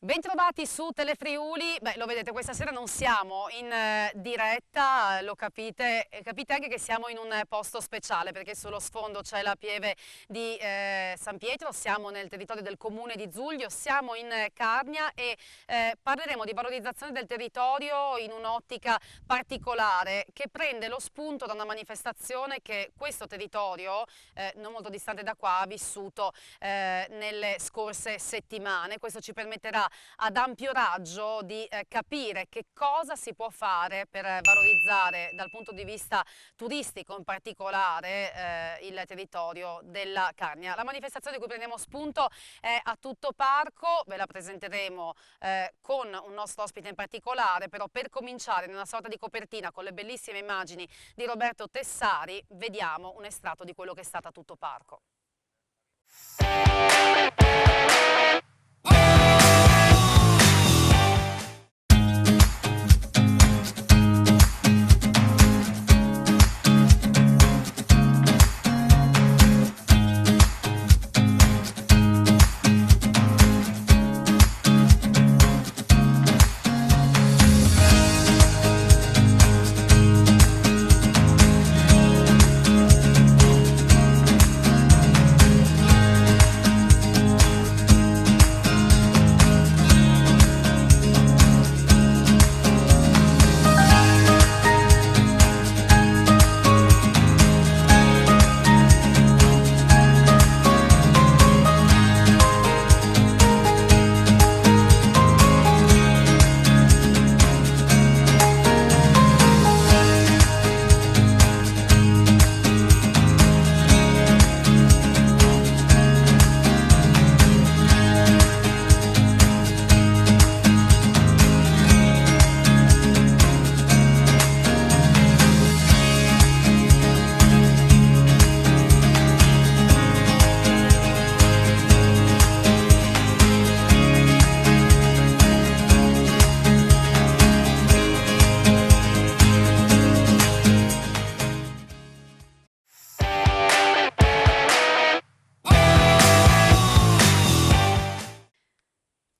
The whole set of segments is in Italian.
Bentrovati su Telefriuli. Lo vedete, questa sera non siamo in diretta, lo capite, e capite anche che siamo in un posto speciale perché sullo sfondo c'è la pieve di San Pietro, siamo nel territorio del comune di Zuglio, siamo in Carnia e parleremo di valorizzazione del territorio in un'ottica particolare che prende lo spunto da una manifestazione che questo territorio, non molto distante da qua, ha vissuto nelle scorse settimane. Questo ci permetterà ad ampio raggio di capire che cosa si può fare per valorizzare dal punto di vista turistico in particolare il territorio della Carnia. La manifestazione di cui prendiamo spunto è a Tutto Parco, ve la presenteremo con un nostro ospite in particolare, però per cominciare in una sorta di copertina con le bellissime immagini di Roberto Tessari vediamo un estratto di quello che è stata Tutto Parco.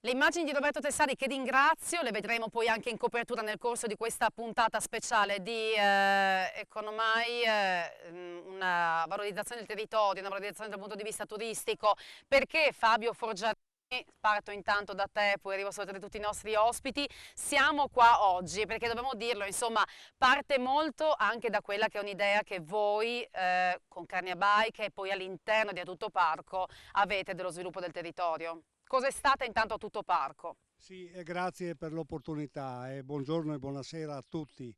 Le immagini di Roberto Tessari che ringrazio, le vedremo poi anche in copertura nel corso di questa puntata speciale di Economai, una valorizzazione del territorio, una valorizzazione dal punto di vista turistico. Perché Fabio Forgiarini? Parto intanto da te, poi arrivo a salutare tutti i nostri ospiti. Siamo qua oggi perché dobbiamo dirlo, insomma, parte molto anche da quella che è un'idea che voi con Carnia Bike e poi all'interno di A Tutto Parco avete dello sviluppo del territorio. Cos'è stata intanto A Tutto Parco? Sì, e grazie per l'opportunità e buongiorno e buonasera a tutti.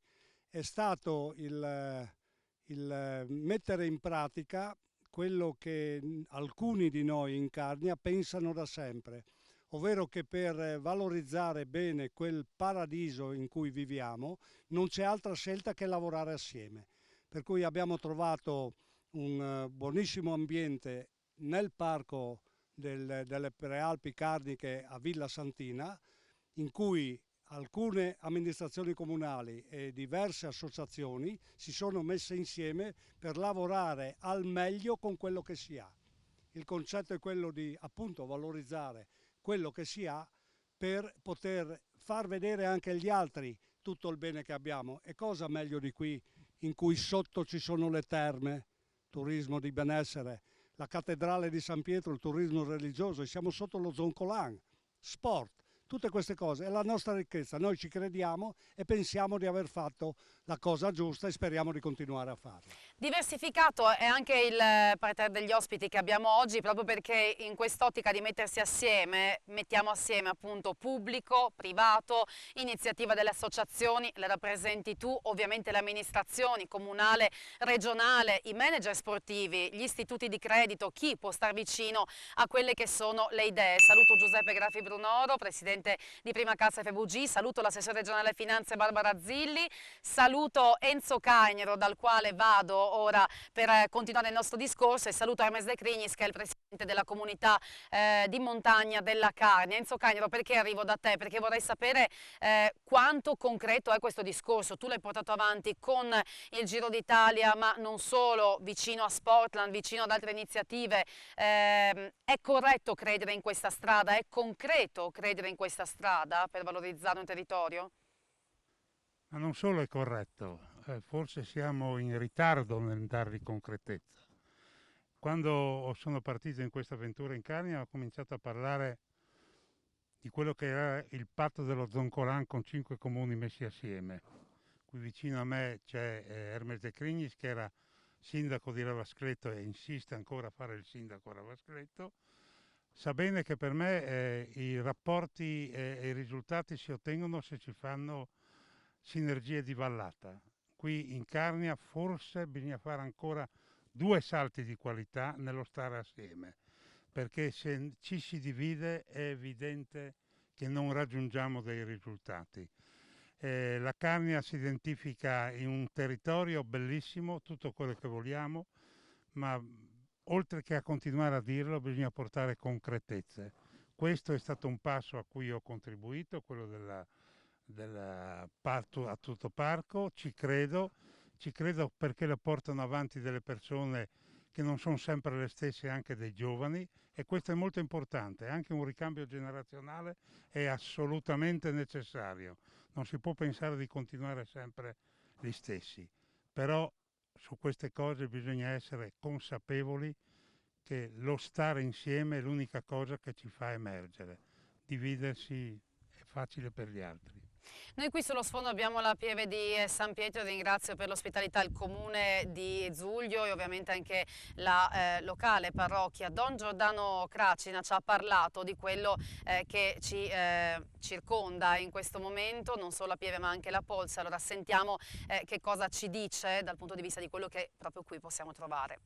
È stato il mettere in pratica quello che alcuni di noi in Carnia pensano da sempre, ovvero che per valorizzare bene quel paradiso in cui viviamo non c'è altra scelta che lavorare assieme. Per cui abbiamo trovato un buonissimo ambiente nel parco delle Prealpi Carniche a Villa Santina, in cui alcune amministrazioni comunali e diverse associazioni si sono messe insieme per lavorare al meglio con quello che si ha. Il concetto è quello di appunto valorizzare quello che si ha per poter far vedere anche agli altri tutto il bene che abbiamo. E cosa meglio di qui, in cui sotto ci sono le terme, turismo di benessere, la cattedrale di San Pietro, il turismo religioso, e siamo sotto lo Zoncolan, sport, tutte queste cose, è la nostra ricchezza, noi ci crediamo e pensiamo di aver fatto la cosa giusta e speriamo di continuare a farla. Diversificato è anche il parterre degli ospiti che abbiamo oggi, proprio perché in quest'ottica di mettersi assieme, mettiamo assieme appunto pubblico, privato, iniziativa delle associazioni, le rappresenti tu, ovviamente le amministrazioni, comunale, regionale, i manager sportivi, gli istituti di credito, chi può star vicino a quelle che sono le idee. Saluto Giuseppe Grafi Brunoro, presidente di Prima Casa FVG, saluto l'assessore regionale finanze Barbara Zilli, saluto Enzo Cagnero, dal quale vado ora per continuare il nostro discorso, e saluto Hermes De Crignis, che è il presidente della comunità di montagna della Carnia. Enzo Cagnero, perché arrivo da te? Perché vorrei sapere quanto concreto è questo discorso. Tu l'hai portato avanti con il Giro d'Italia, ma non solo, vicino a Sportland, vicino ad altre iniziative. È corretto credere in questa strada? È concreto credere in questa strada per valorizzare un territorio? Ma non solo è corretto, forse siamo in ritardo nel dargli concretezza. Quando sono partito in questa avventura in Carnia ho cominciato a parlare di quello che era il patto dello Zoncolan con 5 comuni messi assieme. Qui vicino a me c'è Hermes de Crignis, che era sindaco di Ravascleto e insiste ancora a fare il sindaco a Ravascleto. Sa bene che per me i rapporti e i risultati si ottengono se ci fanno sinergie di vallata. Qui in Carnia forse bisogna fare ancora 2 salti di qualità nello stare assieme, perché se ci si divide è evidente che non raggiungiamo dei risultati. La Carnia si identifica in un territorio bellissimo, tutto quello che vogliamo, ma oltre che a continuare a dirlo bisogna portare concretezze. Questo è stato un passo a cui ho contribuito, quello del patto a tutto parco. Ci credo perché lo portano avanti delle persone che non sono sempre le stesse, anche dei giovani, e questo è molto importante. Anche un ricambio generazionale è assolutamente necessario. Non si può pensare di continuare sempre gli stessi, però su queste cose bisogna essere consapevoli che lo stare insieme è l'unica cosa che ci fa emergere. Dividersi è facile per gli altri. Noi qui sullo sfondo abbiamo la pieve di San Pietro, ringrazio per l'ospitalità il comune di Zuglio e ovviamente anche la locale parrocchia. Don Giordano Cracina ci ha parlato di quello che ci circonda in questo momento, non solo la pieve ma anche la polsa. Allora sentiamo che cosa ci dice dal punto di vista di quello che proprio qui possiamo trovare.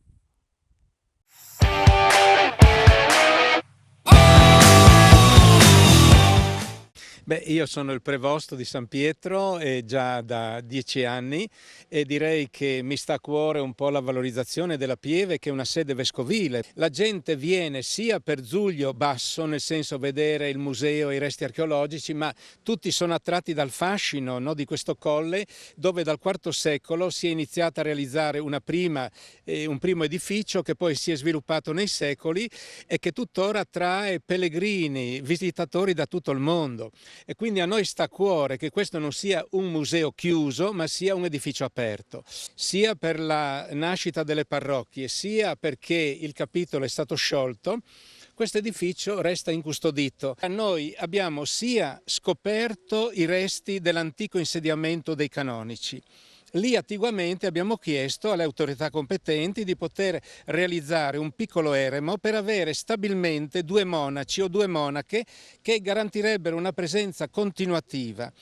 Beh, io sono il prevosto di San Pietro già da 10 anni e direi che mi sta a cuore un po' la valorizzazione della Pieve, che è una sede vescovile. La gente viene sia per Zuglio Basso, nel senso vedere il museo e i resti archeologici, ma tutti sono attratti dal fascino, no, di questo colle dove dal IV secolo si è iniziato a realizzare un primo edificio che poi si è sviluppato nei secoli e che tuttora attrae pellegrini, visitatori da tutto il mondo. E quindi a noi sta a cuore che questo non sia un museo chiuso, ma sia un edificio aperto, sia per la nascita delle parrocchie, sia perché il capitolo è stato sciolto. Questo edificio resta incustodito. Noi abbiamo sia scoperto i resti dell'antico insediamento dei canonici. Lì attiguamente abbiamo chiesto alle autorità competenti di poter realizzare un piccolo eremo per avere stabilmente 2 monaci o 2 monache che garantirebbero una presenza continuativa.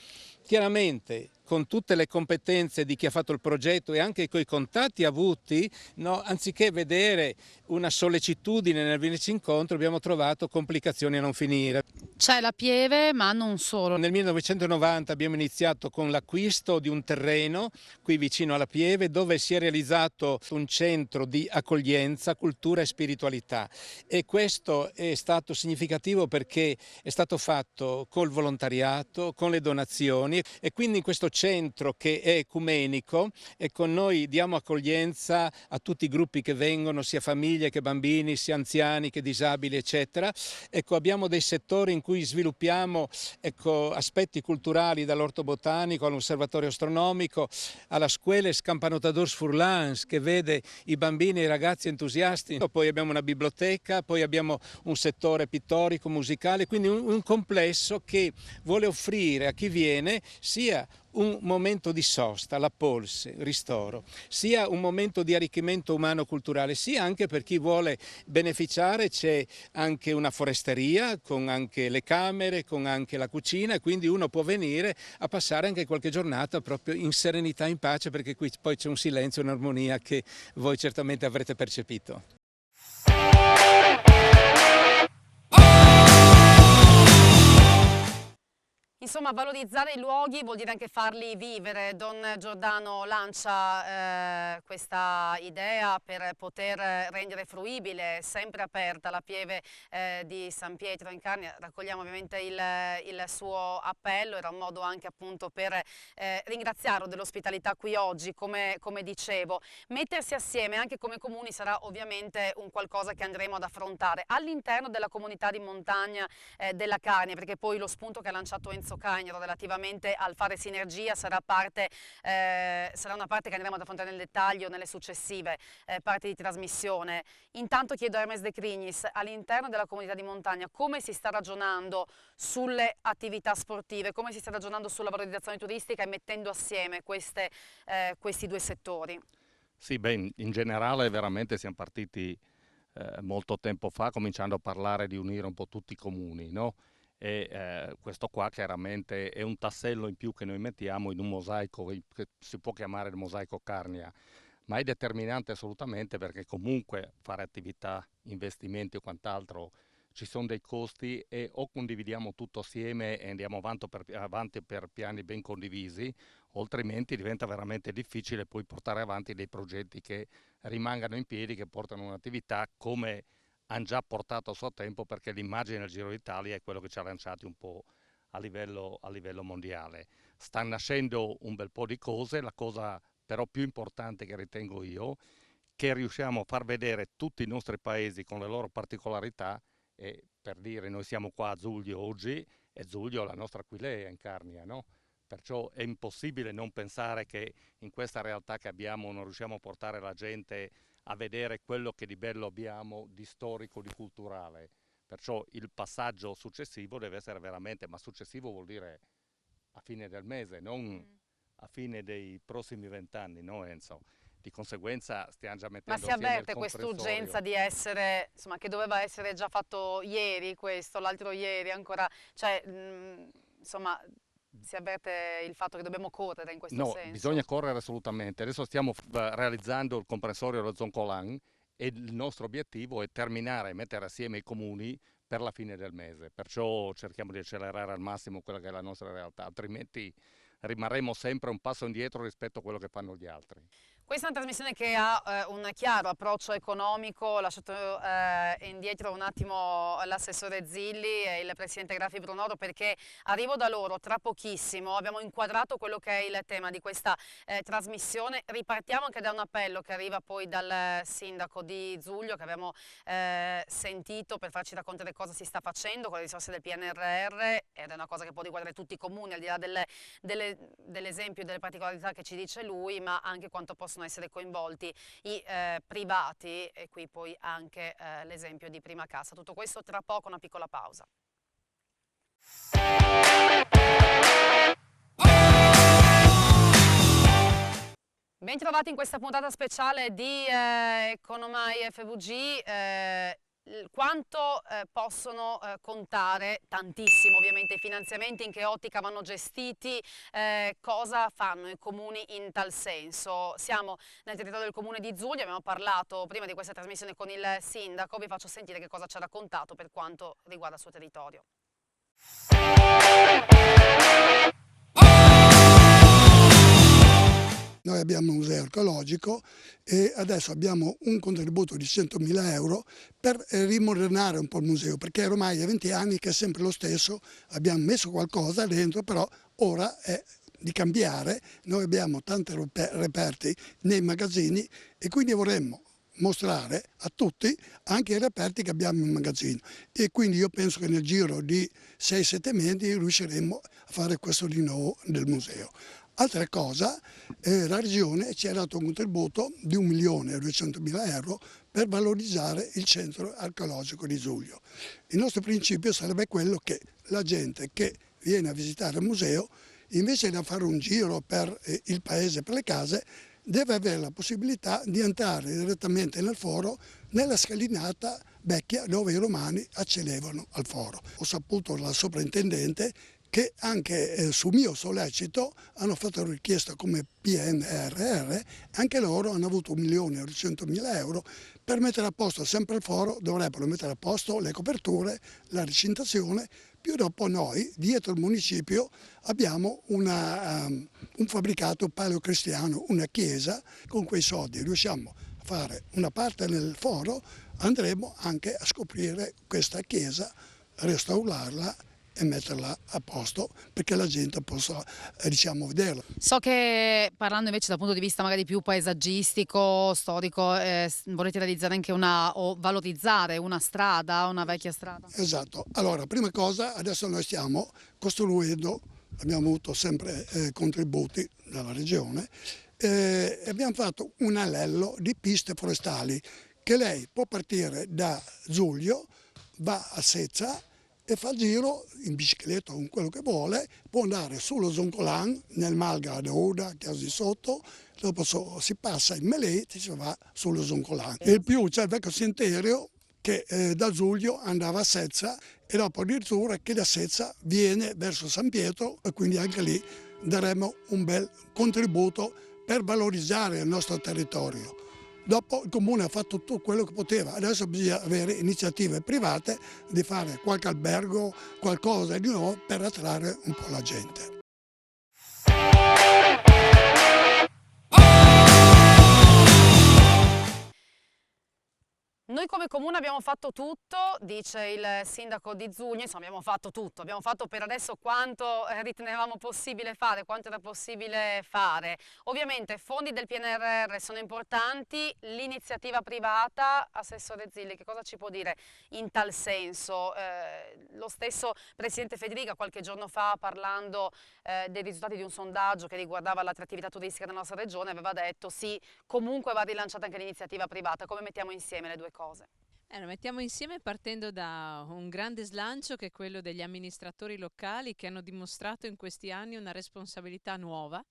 Chiaramente con tutte le competenze di chi ha fatto il progetto e anche con i contatti avuti, no, anziché vedere una sollecitudine nel venirci incontro, abbiamo trovato complicazioni a non finire. C'è la pieve, ma non solo. Nel 1990 abbiamo iniziato con l'acquisto di un terreno qui vicino alla Pieve, dove si è realizzato un centro di accoglienza, cultura e spiritualità, e questo è stato significativo perché è stato fatto col volontariato, con le donazioni, e quindi in questo centro che è ecumenico e con noi diamo accoglienza a tutti i gruppi che vengono, sia famiglie che bambini, sia anziani che disabili, eccetera. Ecco, abbiamo dei settori in cui sviluppiamo, ecco, aspetti culturali, dall'ortobotanico all'osservatorio astronomico, alla Scuole Scampanotadors Furlans, che vede i bambini e i ragazzi entusiasti. Poi abbiamo una biblioteca, poi abbiamo un settore pittorico, musicale, quindi un complesso che vuole offrire a chi viene sia un momento di sosta, la polse, ristoro, sia un momento di arricchimento umano-culturale, sia anche per chi vuole beneficiare c'è anche una foresteria con anche le camere, con anche la cucina, e quindi uno può venire a passare anche qualche giornata proprio in serenità, in pace, perché qui poi c'è un silenzio, un'armonia che voi certamente avrete percepito. Insomma, valorizzare i luoghi vuol dire anche farli vivere. Don Giordano lancia questa idea per poter rendere fruibile, sempre aperta, la pieve di San Pietro in Carnia. Raccogliamo ovviamente il suo appello, era un modo anche appunto per ringraziarlo dell'ospitalità qui oggi, come dicevo. Mettersi assieme anche come comuni sarà ovviamente un qualcosa che andremo ad affrontare all'interno della comunità di montagna della Carnia, perché poi lo spunto che ha lanciato Enzo Cagnero relativamente al fare sinergia sarà una parte che andremo ad affrontare nel dettaglio nelle successive parti di trasmissione. Intanto chiedo a Hermes De Crignis, all'interno della comunità di montagna, come si sta ragionando sulle attività sportive, come si sta ragionando sulla valorizzazione turistica e mettendo assieme questi due settori? Sì, beh, in generale veramente siamo partiti molto tempo fa, cominciando a parlare di unire un po' tutti i comuni, no? E questo qua chiaramente è un tassello in più che noi mettiamo in un mosaico che si può chiamare il mosaico Carnia, ma è determinante assolutamente perché comunque fare attività, investimenti o quant'altro ci sono dei costi e o condividiamo tutto assieme e andiamo avanti per piani ben condivisi, o altrimenti diventa veramente difficile poi portare avanti dei progetti che rimangano in piedi, che portano un'attività come hanno già portato a suo tempo, perché l'immagine del Giro d'Italia è quello che ci ha lanciati un po' a livello mondiale. Sta nascendo un bel po' di cose, la cosa però più importante che ritengo io, che riusciamo a far vedere tutti i nostri paesi con le loro particolarità, e per dire noi siamo qua a Zuglio oggi e Zuglio è la nostra Aquilea in Carnia, no? Perciò è impossibile non pensare che in questa realtà che abbiamo non riusciamo a portare la gente a vedere quello che di bello abbiamo, di storico, di culturale. Perciò il passaggio successivo deve essere veramente, ma successivo vuol dire a fine del mese, non a fine dei prossimi 20 anni, no Enzo? Di conseguenza stiamo già mettendo Ma si assieme il avverte comprensorio. quest'urgenza di essere, insomma, che doveva essere già fatto ieri questo, l'altro ieri ancora, cioè, insomma, si avverte il fatto che dobbiamo correre in questo No, senso? bisogna correre assolutamente. Adesso stiamo realizzando il comprensorio dello Zoncolan e il nostro obiettivo è terminare e mettere assieme i comuni per la fine del mese. Perciò cerchiamo di accelerare al massimo quella che è la nostra realtà, altrimenti rimarremo sempre un passo indietro rispetto a quello che fanno gli altri. Questa è una trasmissione che ha un chiaro approccio economico. Ho lasciato indietro un attimo l'assessore Zilli e il presidente Graffi Brunoro perché arrivo da loro tra pochissimo. Abbiamo inquadrato quello che è il tema di questa trasmissione. Ripartiamo anche da un appello che arriva poi dal sindaco di Zuglio che abbiamo sentito per farci raccontare cosa si sta facendo con le risorse del PNRR, ed è una cosa che può riguardare tutti i comuni al di là dell'esempio e delle particolarità che ci dice lui, ma anche quanto possono essere coinvolti i privati, e qui poi anche l'esempio di Prima Casa. Tutto questo tra poco, una piccola pausa. Bentrovati in questa puntata speciale di Economai FVG. Quanto possono contare? Tantissimo ovviamente i finanziamenti, in che ottica vanno gestiti, cosa fanno i comuni in tal senso. Siamo nel territorio del comune di Zuglio, abbiamo parlato prima di questa trasmissione con il sindaco, vi faccio sentire che cosa ci ha raccontato per quanto riguarda il suo territorio. Noi abbiamo un museo archeologico e adesso abbiamo un contributo di 100.000 euro per rimodernare un po' il museo, perché ormai è 20 anni che è sempre lo stesso, abbiamo messo qualcosa dentro, però ora è di cambiare. Noi abbiamo tanti reperti nei magazzini e quindi vorremmo mostrare a tutti anche i reperti che abbiamo in magazzino, e quindi io penso che nel giro di 6-7 mesi riusciremo a fare questo rinnovo del museo. Altra cosa, la Regione ci ha dato un contributo di 1.200.000 euro per valorizzare il centro archeologico di Zuglio. Il nostro principio sarebbe quello che la gente che viene a visitare il museo, invece di fare un giro per il paese, per le case, deve avere la possibilità di entrare direttamente nel foro, nella scalinata vecchia dove i romani accedevano al foro. Ho saputo dalla sovrintendente che anche su mio sollecito hanno fatto richiesta come PNRR, anche loro hanno avuto 1.800.000 euro per mettere a posto sempre il foro, dovrebbero mettere a posto le coperture, la recintazione, più dopo noi dietro il municipio abbiamo un fabbricato paleocristiano, una chiesa, con quei soldi riusciamo a fare una parte nel foro, andremo anche a scoprire questa chiesa, restaurarla e metterla a posto perché la gente possa vederla. So che parlando invece dal punto di vista magari più paesaggistico, storico, volete realizzare anche o valorizzare una strada, una vecchia strada. Esatto, allora prima cosa adesso noi stiamo costruendo, abbiamo avuto sempre contributi dalla regione, e abbiamo fatto un anello di piste forestali che lei può partire da Giulio, va a Sezza e fa il giro in bicicletta o con quello che vuole, può andare sullo Zoncolan, nel Malga d'Ouda, quasi sotto, dopo si passa in Melete e si va sullo Zoncolan. E in più c'è il vecchio Sinterio che da Giulio andava a Sezza e dopo addirittura che da Sezza viene verso San Pietro e quindi anche lì daremo un bel contributo per valorizzare il nostro territorio. Dopo il Comune ha fatto tutto quello che poteva, adesso bisogna avere iniziative private di fare qualche albergo, qualcosa di nuovo per attrarre un po' la gente. Noi come comune abbiamo fatto tutto, dice il sindaco di Zugno, insomma abbiamo fatto tutto, abbiamo fatto per adesso quanto ritenevamo possibile fare, quanto era possibile fare. Ovviamente fondi del PNRR sono importanti, l'iniziativa privata, Assessore Zilli, che cosa ci può dire in tal senso? Lo stesso Presidente Federica qualche giorno fa, parlando dei risultati di un sondaggio che riguardava l'attrattività turistica della nostra regione, aveva detto sì, comunque va rilanciata anche l'iniziativa privata. Come mettiamo insieme le due cose? Lo mettiamo insieme partendo da un grande slancio che è quello degli amministratori locali che hanno dimostrato in questi anni una responsabilità nuova.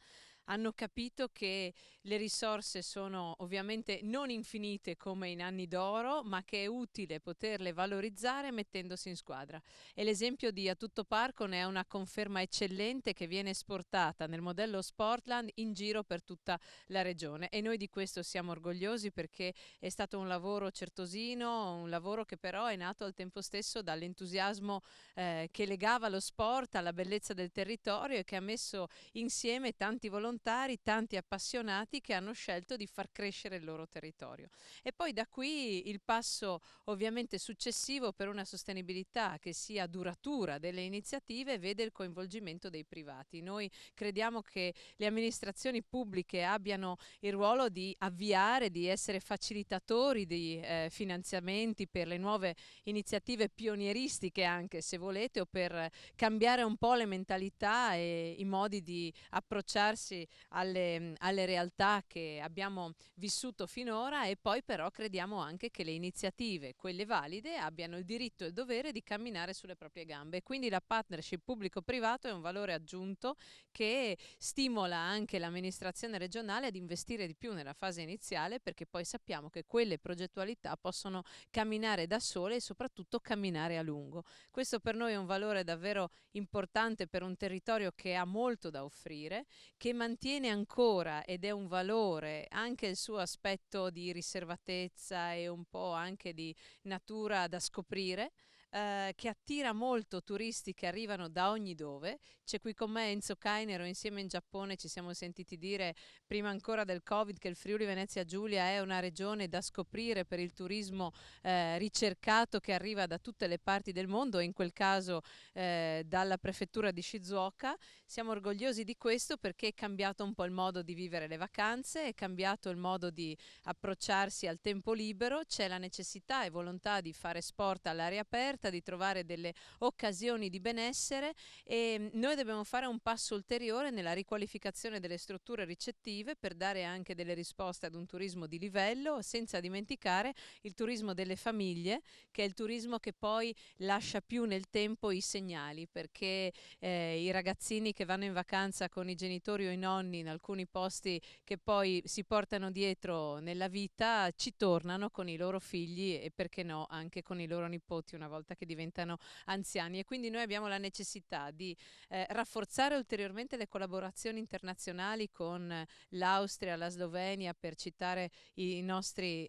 Hanno capito che le risorse sono ovviamente non infinite come in anni d'oro, ma che è utile poterle valorizzare mettendosi in squadra. E l'esempio di A Tutto Parco ne è una conferma eccellente che viene esportata nel modello Sportland in giro per tutta la regione. E noi di questo siamo orgogliosi perché è stato un lavoro certosino, un lavoro che però è nato al tempo stesso dall'entusiasmo che legava lo sport alla bellezza del territorio e che ha messo insieme tanti volontari, tanti appassionati che hanno scelto di far crescere il loro territorio. E poi da qui il passo ovviamente successivo per una sostenibilità che sia duratura delle iniziative vede il coinvolgimento dei privati. Noi crediamo che le amministrazioni pubbliche abbiano il ruolo di avviare, di essere facilitatori di finanziamenti per le nuove iniziative pionieristiche anche se volete, o per cambiare un po' le mentalità e i modi di approcciarsi alle realtà che abbiamo vissuto finora. E poi però crediamo anche che le iniziative, quelle valide, abbiano il diritto e il dovere di camminare sulle proprie gambe. Quindi la partnership pubblico-privato è un valore aggiunto che stimola anche l'amministrazione regionale ad investire di più nella fase iniziale, perché poi sappiamo che quelle progettualità possono camminare da sole e soprattutto camminare a lungo. Questo per noi è un valore davvero importante per un territorio che ha molto da offrire, che mantiene ancora, ed è un valore, anche il suo aspetto di riservatezza e un po' anche di natura da scoprire, che attira molto turisti che arrivano da ogni dove. C'è qui con me Enzo Cainero, insieme in Giappone ci siamo sentiti dire prima ancora del Covid che il Friuli Venezia Giulia è una regione da scoprire per il turismo ricercato che arriva da tutte le parti del mondo, in quel caso dalla prefettura di Shizuoka. Siamo orgogliosi di questo perché è cambiato un po' il modo di vivere le vacanze, è cambiato il modo di approcciarsi al tempo libero, c'è la necessità e volontà di fare sport all'aria aperta, di trovare delle occasioni di benessere, e noi dobbiamo fare un passo ulteriore nella riqualificazione delle strutture ricettive per dare anche delle risposte ad un turismo di livello, senza dimenticare il turismo delle famiglie, che è il turismo che poi lascia più nel tempo i segnali, perché i ragazzini che vanno in vacanza con i genitori o i nonni in alcuni posti che poi si portano dietro nella vita ci tornano con i loro figli e perché no anche con i loro nipoti una volta volta che diventano anziani, e quindi noi abbiamo la necessità di rafforzare ulteriormente le collaborazioni internazionali con l'Austria, la Slovenia, per citare i nostri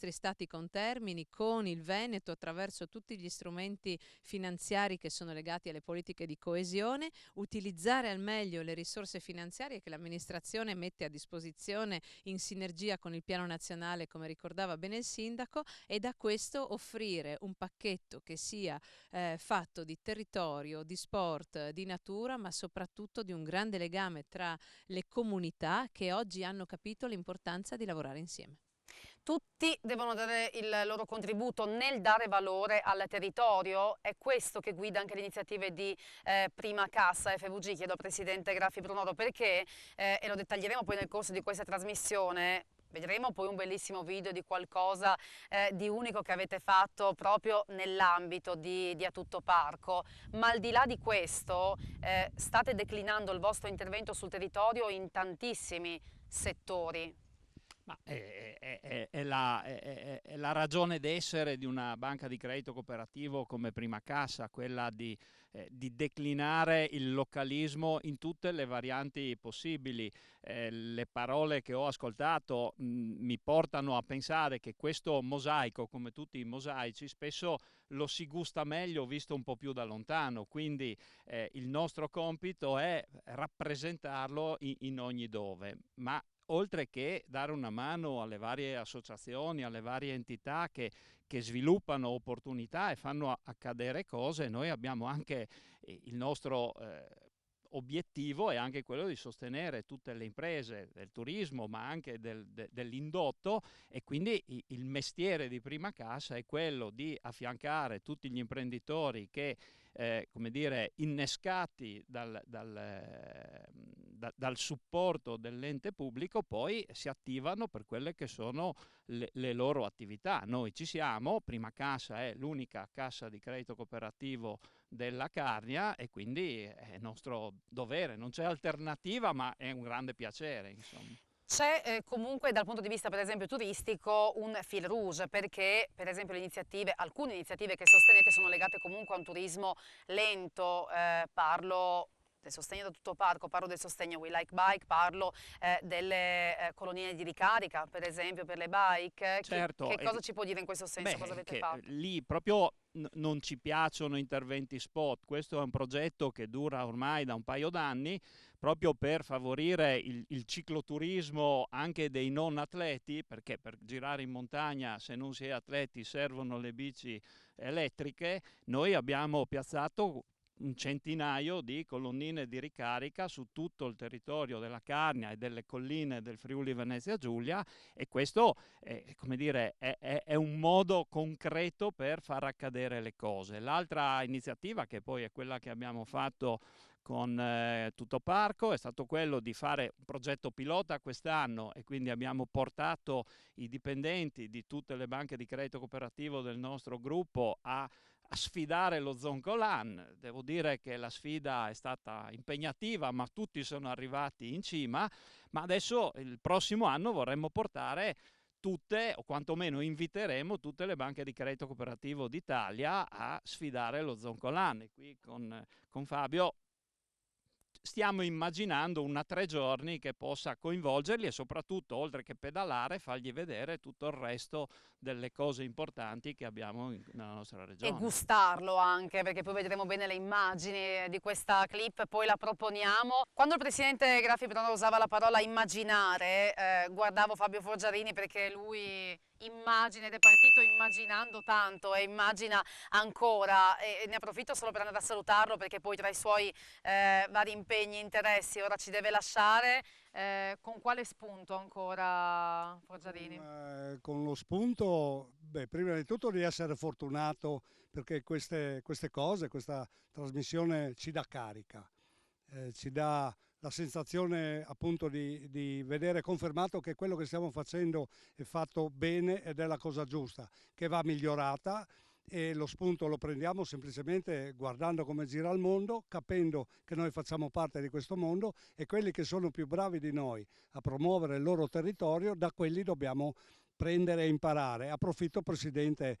stati contermini, con il Veneto attraverso tutti gli strumenti finanziari che sono legati alle politiche di coesione, utilizzare al meglio le risorse finanziarie che l'amministrazione mette a disposizione in sinergia con il piano nazionale, come ricordava bene il sindaco, e da questo offrire un pacchetto che sia fatto di territorio, di sport, di natura, ma soprattutto di un grande legame tra le comunità che oggi hanno capito l'importanza di lavorare insieme. Tutti devono dare il loro contributo nel dare valore al territorio, è questo che guida anche le iniziative di Prima Casa FVG. Chiedo al Presidente Graffi Brunoro perché, e lo dettaglieremo poi nel corso di questa trasmissione, vedremo poi un bellissimo video di qualcosa di unico che avete fatto proprio nell'ambito di A Tutto Parco, ma al di là di questo state declinando il vostro intervento sul territorio in tantissimi settori. Ma è la ragione d'essere di una banca di credito cooperativo come Prima Casa, quella di declinare il localismo in tutte le varianti possibili. Le parole che ho ascoltato mi portano a pensare che questo mosaico, come tutti i mosaici, spesso lo si gusta meglio visto un po' più da lontano, quindi il nostro compito è rappresentarlo in ogni dove, ma oltre che dare una mano alle varie associazioni, alle varie entità che sviluppano opportunità e fanno accadere cose, noi abbiamo anche il nostro obiettivo è anche quello di sostenere tutte le imprese del turismo, ma anche dell'indotto, e quindi il mestiere di Prima Casa è quello di affiancare tutti gli imprenditori che come dire, innescati dal supporto dell'ente pubblico, poi si attivano per quelle che sono le loro attività. Noi ci siamo, Prima Casa è l'unica cassa di credito cooperativo della Carnia e quindi è nostro dovere, non c'è alternativa, ma è un grande piacere, insomma. C'è comunque dal punto di vista per esempio turistico un fil rouge, perché per esempio alcune iniziative che sostenete sono legate comunque a un turismo lento, parlo del sostegno da tutto parco, parlo del sostegno We Like Bike, parlo delle colonie di ricarica per esempio per le bike. Certo, che cosa ci può dire in questo senso? Cosa avete fatto? Lì proprio non ci piacciono interventi spot, questo è un progetto che dura ormai da un paio d'anni proprio per favorire il cicloturismo anche dei non atleti, perché per girare in montagna se non si è atleti servono le bici elettriche. Noi abbiamo piazzato un centinaio di colonnine di ricarica su tutto il territorio della Carnia e delle colline del Friuli Venezia Giulia, e questo come dire, è un modo concreto per far accadere le cose. L'altra iniziativa, che poi è quella che abbiamo fatto con Tutto Parco, è stato quello di fare un progetto pilota quest'anno, e quindi abbiamo portato i dipendenti di tutte le banche di credito cooperativo del nostro gruppo a sfidare lo Zoncolan. Devo dire che la sfida è stata impegnativa, ma tutti sono arrivati in cima, ma adesso il prossimo anno vorremmo portare tutte, o quantomeno inviteremo tutte le banche di credito cooperativo d'Italia a sfidare lo Zoncolan. E qui con Fabio stiamo immaginando una 3 giorni che possa coinvolgerli e soprattutto, oltre che pedalare, fargli vedere tutto il resto delle cose importanti che abbiamo nella nostra regione. E gustarlo anche, perché poi vedremo bene le immagini di questa clip, poi la proponiamo. Quando il Presidente Graffi Brunoro usava la parola immaginare, guardavo Fabio Forgiarini, perché lui immagina ed è partito immaginando tanto e immagina ancora, e ne approfitto solo per andare a salutarlo, perché poi tra i suoi vari impegni e interessi ora ci deve lasciare. Con quale spunto ancora, Forgiarini? Con lo spunto, prima di tutto di essere fortunato, perché queste cose, questa trasmissione ci dà carica, ci dà la sensazione appunto di vedere confermato che quello che stiamo facendo è fatto bene ed è la cosa giusta, che va migliorata, e lo spunto lo prendiamo semplicemente guardando come gira il mondo, capendo che noi facciamo parte di questo mondo, e quelli che sono più bravi di noi a promuovere il loro territorio, da quelli dobbiamo prendere e imparare. Approfitto, Presidente,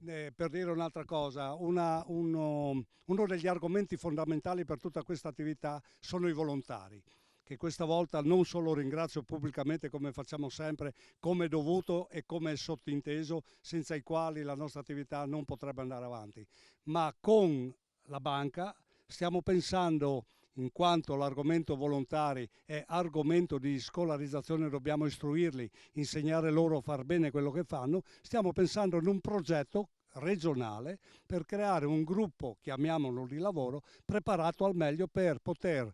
per dire un'altra cosa, uno degli argomenti fondamentali per tutta questa attività sono i volontari, che questa volta non solo ringrazio pubblicamente come facciamo sempre, come è dovuto e come è sottinteso, senza i quali la nostra attività non potrebbe andare avanti, ma con la banca stiamo pensando, in quanto l'argomento volontari è argomento di scolarizzazione, dobbiamo istruirli, insegnare loro a far bene quello che fanno, stiamo pensando in un progetto regionale per creare un gruppo, chiamiamolo di lavoro, preparato al meglio per poter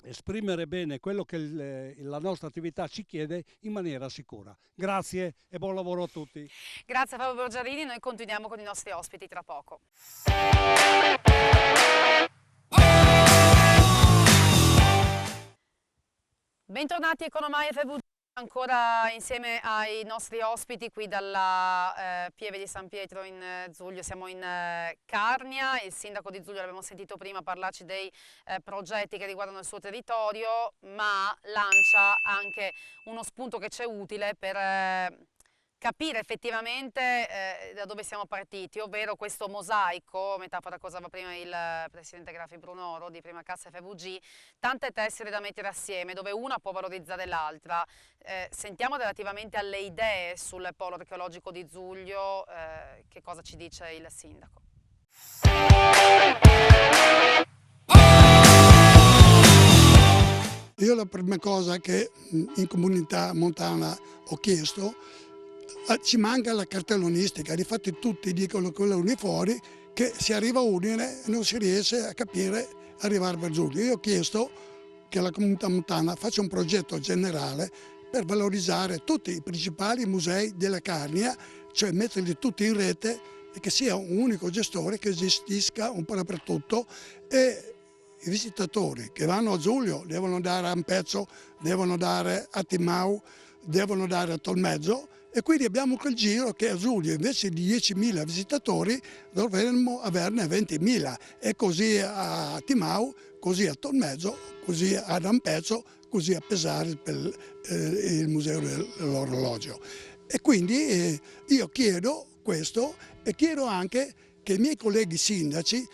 esprimere bene quello che la nostra attività ci chiede in maniera sicura. Grazie e buon lavoro a tutti. Grazie a Fabio Borgiarini, noi continuiamo con i nostri ospiti tra poco. Bentornati Economai FVG, ancora insieme ai nostri ospiti qui dalla Pieve di San Pietro in Zuglio. Siamo in Carnia, il sindaco di Zuglio l'abbiamo sentito prima parlarci dei progetti che riguardano il suo territorio, ma lancia anche uno spunto che c'è utile per capire effettivamente da dove siamo partiti, ovvero questo mosaico, metafora cosa va prima il presidente Grafi Brunoro di Prima Cassa FVG, tante tessere da mettere assieme dove una può valorizzare l'altra. Sentiamo relativamente alle idee sul polo archeologico di Zuglio che cosa ci dice il sindaco. Io la prima cosa che in comunità montana ho chiesto, ci manca la cartellonistica, difatti tutti dicono con le fuori che si arriva a Udine e non si riesce a capire arrivare per Giulio. Io ho chiesto che la comunità montana faccia un progetto generale per valorizzare tutti i principali musei della Carnia, cioè metterli tutti in rete e che sia un unico gestore che gestisca un po' dappertutto, e i visitatori che vanno a Giulio devono andare a Ampezzo, devono andare a Timau, devono andare a Tolmezzo, e quindi abbiamo quel giro che a Giulio invece di 10.000 visitatori dovremmo averne 20.000, e così a Timau, così a Tolmezzo, così ad Ampezzo, così a Pesaro per il museo dell'orologio. E quindi io chiedo questo, e chiedo anche che i miei colleghi sindaci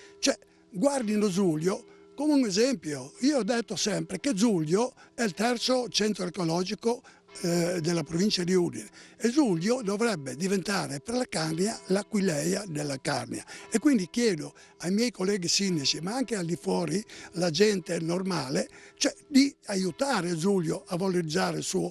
guardino Giulio come un esempio. Io ho detto sempre che Giulio è il terzo centro archeologico della provincia di Udine, e Giulio dovrebbe diventare per la Carnia l'Aquileia della Carnia, e quindi chiedo ai miei colleghi sindaci, ma anche al di fuori, la gente normale, di aiutare Giulio a valorizzare il suo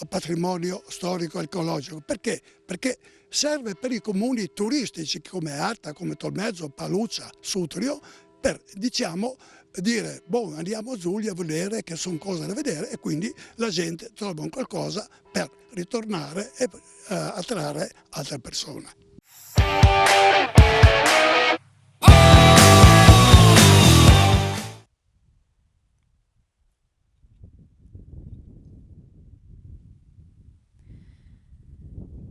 patrimonio storico archeologico. Perché? Perché serve per i comuni turistici come Arta, come Tolmezzo, Paluccia, Sutrio, per dire andiamo a Giulio a vedere, che sono cose da vedere, e quindi la gente trova un qualcosa per ritornare e attrarre altre persone.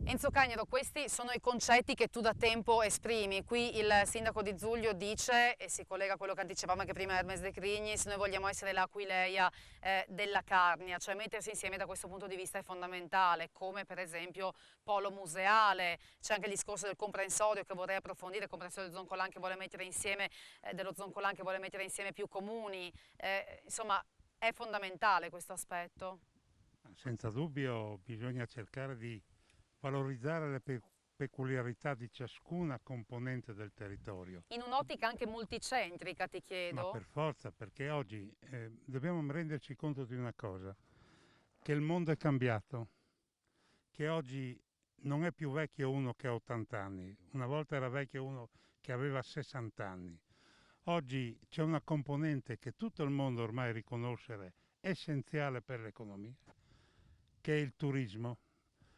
Enzo Cagnero, questi sono i concetti che tu da tempo esprimi. Qui il sindaco di Zuglio dice, e si collega a quello che anticipavamo anche prima Hermes De Crignis, noi vogliamo essere l'Aquileia della Carnia, cioè mettersi insieme da questo punto di vista è fondamentale, come per esempio polo museale. C'è anche il discorso del comprensorio che vorrei approfondire, il comprensorio dello Zoncolan che vuole mettere insieme, più comuni, insomma è fondamentale questo aspetto. Senza dubbio bisogna cercare di valorizzare le peculiarità di ciascuna componente del territorio. In un'ottica anche multicentrica, ti chiedo? Ma per forza, perché oggi dobbiamo renderci conto di una cosa, che il mondo è cambiato, che oggi non è più vecchio uno che ha 80 anni, una volta era vecchio uno che aveva 60 anni. Oggi c'è una componente che tutto il mondo ormai riconosce essenziale per l'economia, che è il turismo.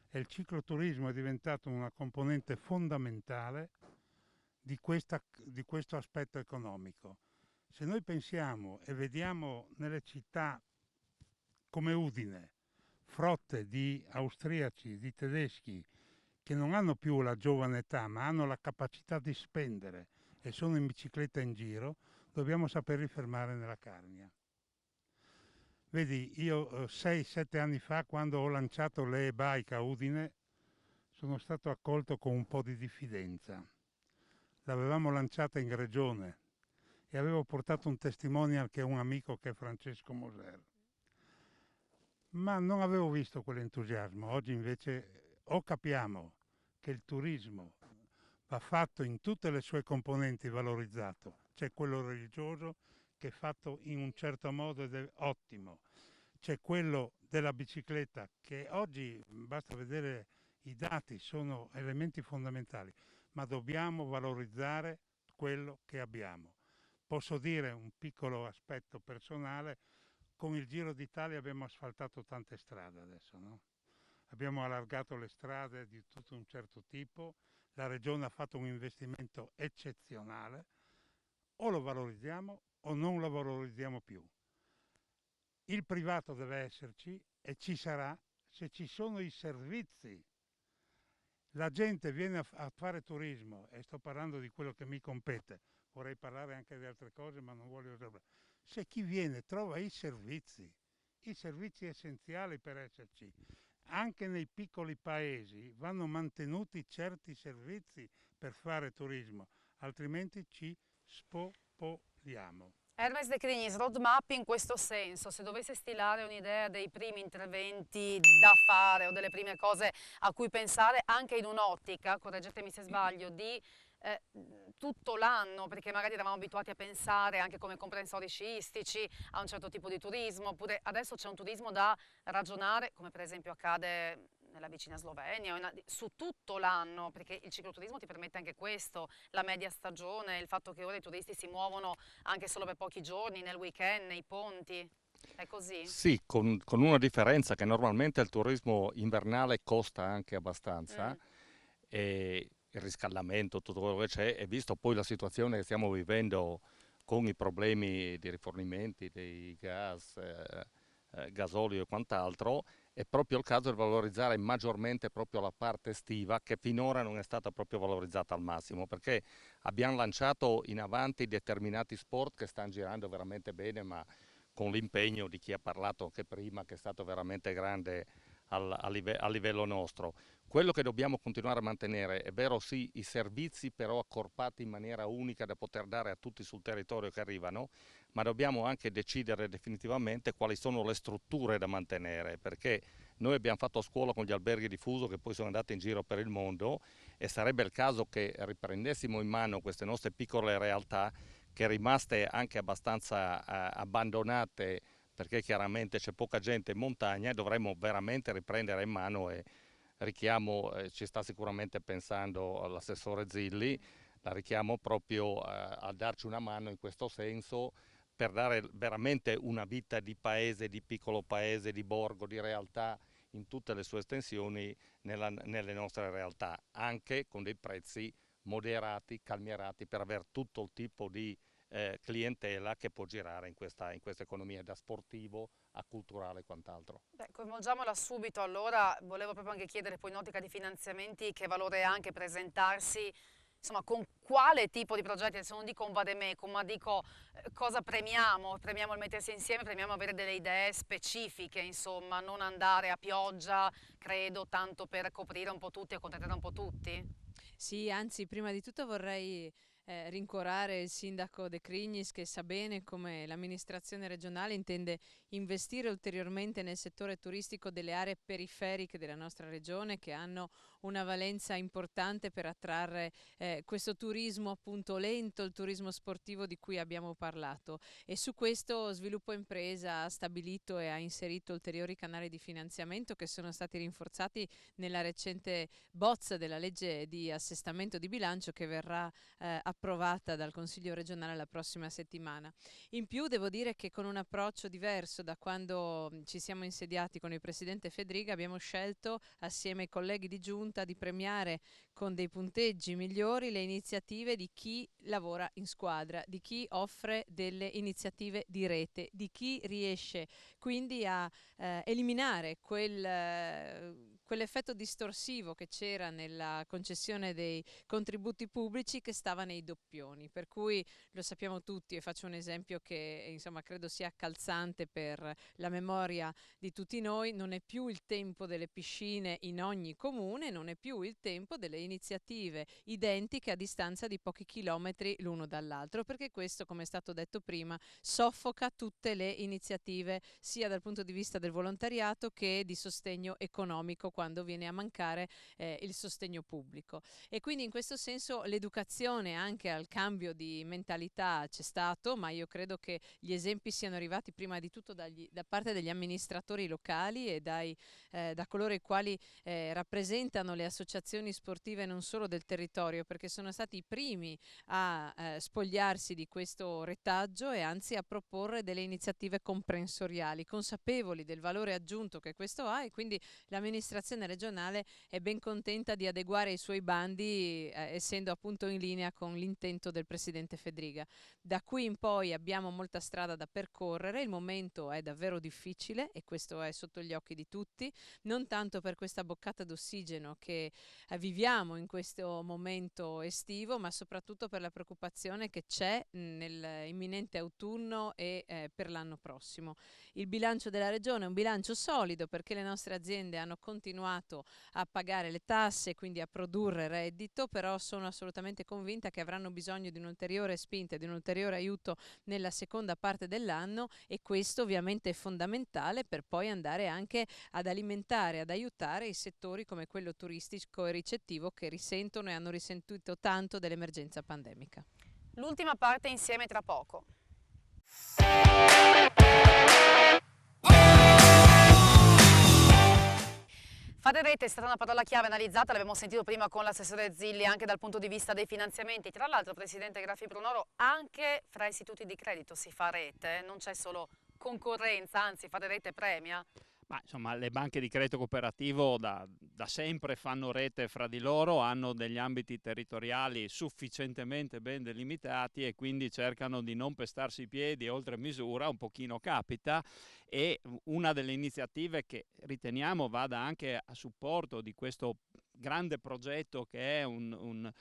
E il cicloturismo è diventato una componente fondamentale di questo aspetto economico. Se noi pensiamo e vediamo nelle città come Udine frotte di austriaci, di tedeschi, che non hanno più la giovane età ma hanno la capacità di spendere e sono in bicicletta in giro, dobbiamo saperli fermare nella Carnia. Vedi, io 6-7 anni fa, quando ho lanciato le e-bike a Udine, sono stato accolto con un po' di diffidenza. L'avevamo lanciata in regione e avevo portato un testimonial che è un amico, che è Francesco Moser. Ma non avevo visto quell'entusiasmo. Oggi invece o capiamo che il turismo va fatto in tutte le sue componenti, valorizzato. C'è quello religioso che è fatto in un certo modo ed è ottimo. C'è quello della bicicletta che oggi, basta vedere i dati, sono elementi fondamentali, ma dobbiamo valorizzare quello che abbiamo. Posso dire un piccolo aspetto personale: con il Giro d'Italia abbiamo asfaltato tante strade adesso, no? Abbiamo allargato le strade di tutto un certo tipo, la Regione ha fatto un investimento eccezionale, o lo valorizziamo o non lo valorizziamo più. Il privato deve esserci e ci sarà se ci sono i servizi. La gente viene a fare turismo, e sto parlando di quello che mi compete, vorrei parlare anche di altre cose ma non voglio esagerare. Se chi viene trova i servizi essenziali per esserci. Anche nei piccoli paesi vanno mantenuti certi servizi per fare turismo, altrimenti ci spopoliamo. Hermes De Crignis, roadmap in questo senso, se dovesse stilare un'idea dei primi interventi da fare o delle prime cose a cui pensare, anche in un'ottica, correggetemi se sbaglio, di tutto l'anno, perché magari eravamo abituati a pensare anche come comprensori sciistici a un certo tipo di turismo, oppure adesso c'è un turismo da ragionare, come per esempio accade nella vicina Slovenia, su tutto l'anno, perché il cicloturismo ti permette anche questo, la media stagione, il fatto che ora i turisti si muovono anche solo per pochi giorni, nel weekend, nei ponti. È così? Sì, con una differenza, che normalmente il turismo invernale costa anche abbastanza, e il riscaldamento, tutto quello che c'è, e visto poi la situazione che stiamo vivendo con i problemi di rifornimenti dei gas, gasolio e quant'altro, è proprio il caso di valorizzare maggiormente proprio la parte estiva, che finora non è stata proprio valorizzata al massimo, perché abbiamo lanciato in avanti determinati sport che stanno girando veramente bene, ma con l'impegno di chi ha parlato anche prima, che è stato veramente grande a livello nostro. Quello che dobbiamo continuare a mantenere è vero, sì, i servizi però accorpati in maniera unica da poter dare a tutti sul territorio che arrivano, ma dobbiamo anche decidere definitivamente quali sono le strutture da mantenere, perché noi abbiamo fatto scuola con gli alberghi diffuso che poi sono andati in giro per il mondo, e sarebbe il caso che riprendessimo in mano queste nostre piccole realtà, che rimaste anche abbastanza abbandonate, perché chiaramente c'è poca gente in montagna, e dovremmo veramente riprendere in mano. E richiamo, ci sta sicuramente pensando l'assessore Zilli, la richiamo proprio a darci una mano in questo senso, per dare veramente una vita di paese, di piccolo paese, di borgo, di realtà in tutte le sue estensioni nelle nostre realtà, anche con dei prezzi moderati, calmierati, per avere tutto il tipo di clientela che può girare in questa economia, da sportivo a culturale e quant'altro. Beh, coinvolgiamola subito, allora volevo proprio anche chiedere poi in ottica di finanziamenti che valore ha anche presentarsi, insomma con quale tipo di progetti, adesso non dico un vademecum, ma dico cosa premiamo, premiamo il mettersi insieme, premiamo avere delle idee specifiche, insomma, non andare a pioggia, credo, tanto per coprire un po' tutti e accontentare un po' tutti. Sì, anzi, prima di tutto vorrei rincuorare il sindaco De Crignis, che sa bene come l'amministrazione regionale intende investire ulteriormente nel settore turistico delle aree periferiche della nostra regione, che hanno una valenza importante per attrarre questo turismo appunto lento, il turismo sportivo di cui abbiamo parlato. E su questo Sviluppo Impresa ha stabilito e ha inserito ulteriori canali di finanziamento che sono stati rinforzati nella recente bozza della legge di assestamento di bilancio, che verrà approvata dal Consiglio regionale la prossima settimana. In più devo dire che con un approccio diverso da quando ci siamo insediati con il Presidente Fedriga, abbiamo scelto assieme ai colleghi di Giunta di premiare con dei punteggi migliori le iniziative di chi lavora in squadra, di chi offre delle iniziative di rete, di chi riesce quindi a eliminare quell'effetto distorsivo che c'era nella concessione dei contributi pubblici che stava nei doppioni, per cui lo sappiamo tutti e faccio un esempio che insomma credo sia calzante per la memoria di tutti noi: non è più il tempo delle piscine in ogni comune, non è più il tempo delle iniziative identiche a distanza di pochi chilometri l'uno dall'altro, perché questo, come è stato detto prima, soffoca tutte le iniziative sia dal punto di vista del volontariato che di sostegno economico quando viene a mancare il sostegno pubblico. E quindi in questo senso l'educazione anche al cambio di mentalità c'è stato, ma io credo che gli esempi siano arrivati prima di tutto da parte degli amministratori locali e da coloro i quali rappresentano le associazioni sportive non solo del territorio, perché sono stati i primi a spogliarsi di questo retaggio e anzi a proporre delle iniziative comprensoriali, consapevoli del valore aggiunto che questo ha, e quindi l'amministrazione regionale è ben contenta di adeguare i suoi bandi essendo appunto in linea con l'intento del Presidente Fedriga. Da qui in poi abbiamo molta strada da percorrere, il momento è davvero difficile e questo è sotto gli occhi di tutti, non tanto per questa boccata d'ossigeno che viviamo in questo momento estivo, ma soprattutto per la preoccupazione che c'è nell'imminente autunno e per l'anno prossimo. Il bilancio della Regione è un bilancio solido perché le nostre aziende hanno continuato a pagare le tasse, quindi a produrre reddito, però sono assolutamente convinta che avranno bisogno di un'ulteriore spinta, di un ulteriore aiuto nella seconda parte dell'anno, e questo ovviamente è fondamentale per poi andare anche ad alimentare, ad aiutare i settori come quello turistico e ricettivo che risentono e hanno risentito tanto dell'emergenza pandemica. L'ultima parte insieme tra poco. Fare rete è stata una parola chiave analizzata, l'abbiamo sentito prima con l'assessore Zilli, anche dal punto di vista dei finanziamenti. Tra l'altro, Presidente Graffi Brunoro, anche fra istituti di credito si fa rete, non c'è solo concorrenza, anzi fare rete premia. Ma insomma, le banche di credito cooperativo da sempre fanno rete fra di loro, hanno degli ambiti territoriali sufficientemente ben delimitati e quindi cercano di non pestarsi i piedi oltre misura, un pochino capita, e una delle iniziative che riteniamo vada anche a supporto di questo grande progetto che è un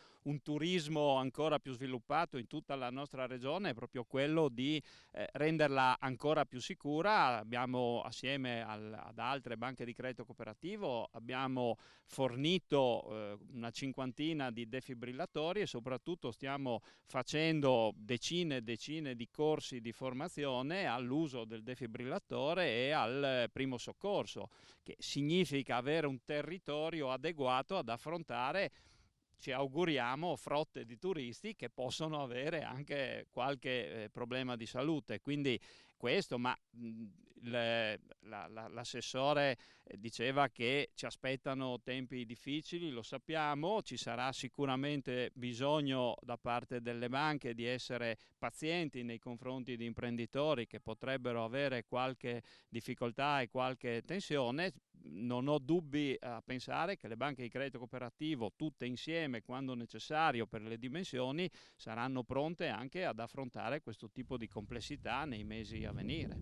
turismo ancora più sviluppato in tutta la nostra regione è proprio quello di renderla ancora più sicura. Abbiamo, assieme ad altre banche di credito cooperativo, abbiamo fornito una cinquantina di defibrillatori e soprattutto stiamo facendo decine e decine di corsi di formazione all'uso del defibrillatore e al primo soccorso, che significa avere un territorio adeguato ad affrontare, ci auguriamo, frotte di turisti che possono avere anche qualche problema di salute. Quindi questo, ma l'assessore diceva che ci aspettano tempi difficili, lo sappiamo, ci sarà sicuramente bisogno da parte delle banche di essere pazienti nei confronti di imprenditori che potrebbero avere qualche difficoltà e qualche tensione. Non ho dubbi a pensare che le banche di credito cooperativo, tutte insieme quando necessario per le dimensioni, saranno pronte anche ad affrontare questo tipo di complessità nei mesi a venire.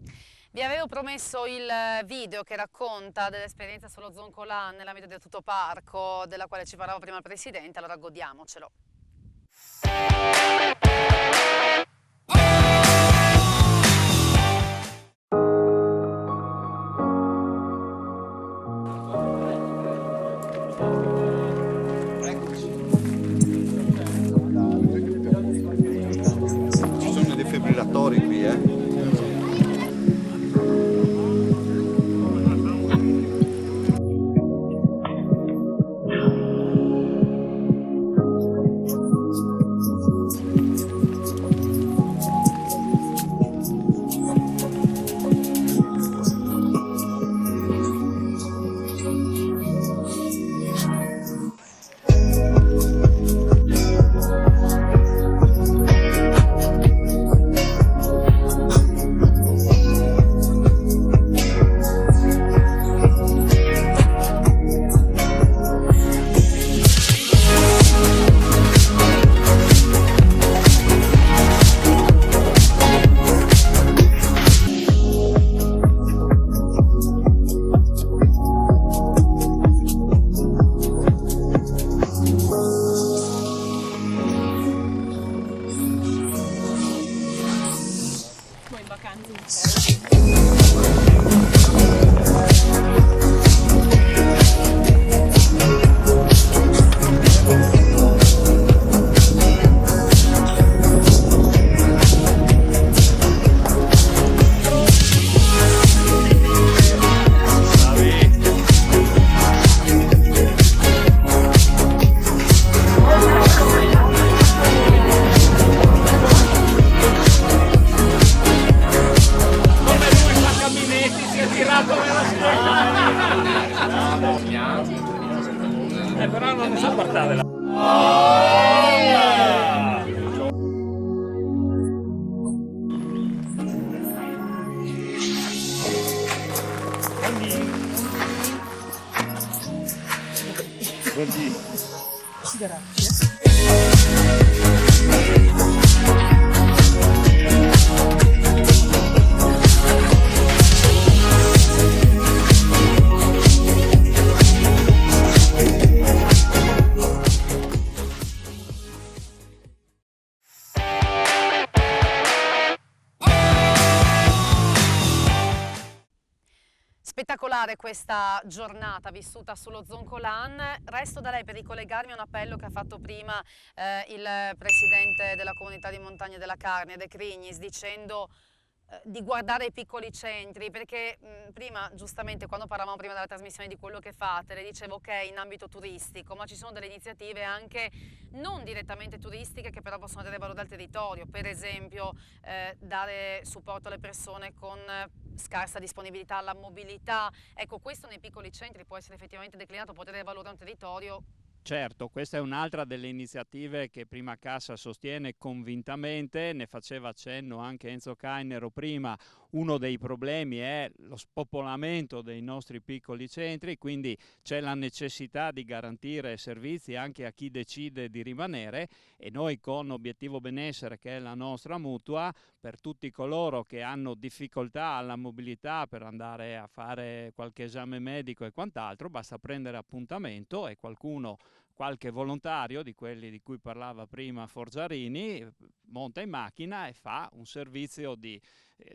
Vi avevo promesso il video che racconta dell'esperienza sullo Zoncolà nell'ambito del Tuttoparco, della quale ci parlava prima il Presidente, allora godiamocelo. Ci sono i defibrillatori qui, Grazie. Spettacolare questa giornata vissuta sullo Zoncolan. Resto da lei per ricollegarmi a un appello che ha fatto prima il presidente della comunità di montagna della Carnia, De Crignis, dicendo di guardare i piccoli centri, perché prima, giustamente, quando parlavamo prima della trasmissione di quello che fate, le dicevo ok, in ambito turistico, ma ci sono delle iniziative anche non direttamente turistiche che però possono dare valore al territorio, per esempio dare supporto alle persone con scarsa disponibilità alla mobilità. Ecco, questo nei piccoli centri può essere effettivamente declinato, può dare valore a un territorio. Certo, questa è un'altra delle iniziative che Prima Casa sostiene convintamente, ne faceva accenno anche Enzo Cainero prima. Uno dei problemi è lo spopolamento dei nostri piccoli centri, quindi c'è la necessità di garantire servizi anche a chi decide di rimanere, e noi con Obiettivo Benessere, che è la nostra mutua, per tutti coloro che hanno difficoltà alla mobilità per andare a fare qualche esame medico e quant'altro, basta prendere appuntamento e qualche volontario di quelli di cui parlava prima Forgiarini monta in macchina e fa un servizio di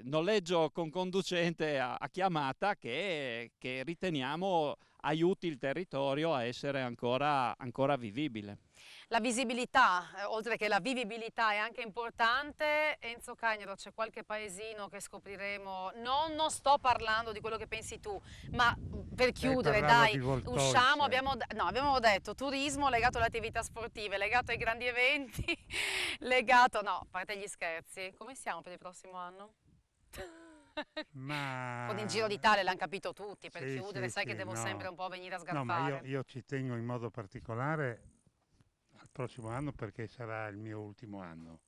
noleggio con conducente a chiamata che riteniamo aiuti il territorio a essere ancora vivibile. La visibilità, oltre che la vivibilità, è anche importante. Enzo Cainero, c'è qualche paesino che scopriremo? Non sto parlando di quello che pensi tu, ma per chiudere, dai, usciamo, abbiamo detto turismo legato alle attività sportive, legato ai grandi eventi, legato, no, a parte gli scherzi, come siamo per il prossimo anno? Ma... Con il Giro d'Italia l'hanno capito tutti, per sì, chiudere, sì, sai sì, che devo no. sempre un po' venire a sgarfare. No, ma io ci tengo in modo particolare al prossimo anno, perché sarà il mio ultimo anno,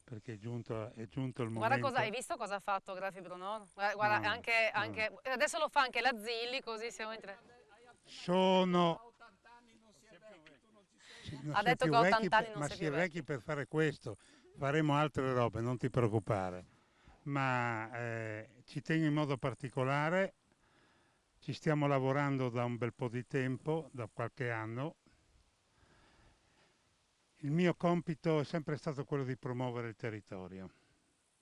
perché è giunto il momento. Guarda cosa, hai visto cosa ha fatto Grafi Brunor? Guarda, No, anche adesso lo fa anche la Zilli, così siamo in tre. Ha detto che a 80 anni non ma sei si è più vecchi per fare questo, faremo altre robe, non ti preoccupare. Ma ci tengo in modo particolare, ci stiamo lavorando da un bel po' di tempo, da qualche anno. Il mio compito è sempre stato quello di promuovere il territorio.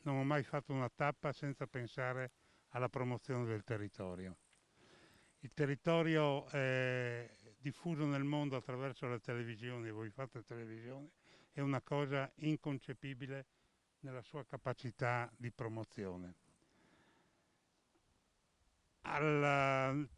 Non ho mai fatto una tappa senza pensare alla promozione del territorio. Il territorio è diffuso nel mondo attraverso la televisione, voi fate televisione, è una cosa inconcepibile nella sua capacità di promozione. Al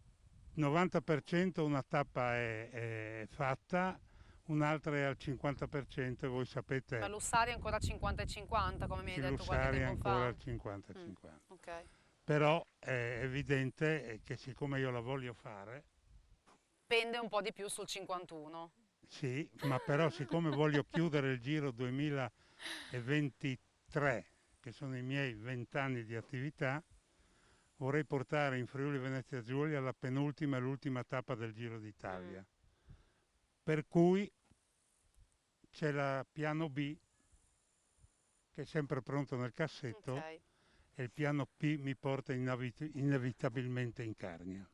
90% una tappa è fatta, un'altra è al 50%, voi sapete. Ma Lussari è ancora 50-50, come mi hai detto qualche Lussari è tempo ancora fa. al 50-50. Okay. Però è evidente che siccome io la voglio fare... Pende un po' di più sul 51. Sì, ma però siccome voglio chiudere il Giro 2023, che sono i miei 20 anni di attività, vorrei portare in Friuli Venezia Giulia la penultima e l'ultima tappa del Giro d'Italia. Per cui c'è la piano B, che è sempre pronto nel cassetto, e il piano P mi porta inevitabilmente in Carnia.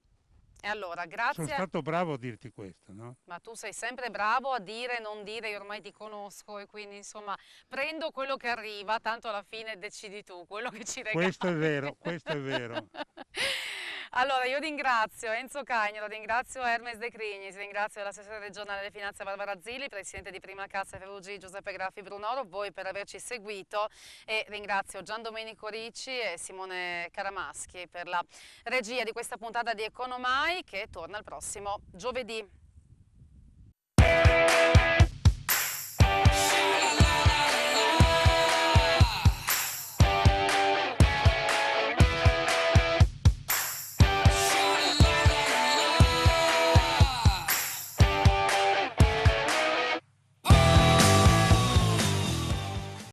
E allora, grazie. Sono stato bravo a dirti questo, no? Ma tu sei sempre bravo a dire e non dire, io ormai ti conosco e quindi insomma prendo quello che arriva, tanto alla fine decidi tu, quello che ci regali. Questo è vero, questo è vero. Allora io ringrazio Enzo Cainero, ringrazio Hermes De Crignis, ringrazio l'assessore regionale delle finanze Barbara Zilli, presidente di Prima Casa FVG Giuseppe Grafi Brunoro, voi per averci seguito, e ringrazio Gian Domenico Ricci e Simone Caramaschi per la regia di questa puntata di Economai, che torna il prossimo giovedì.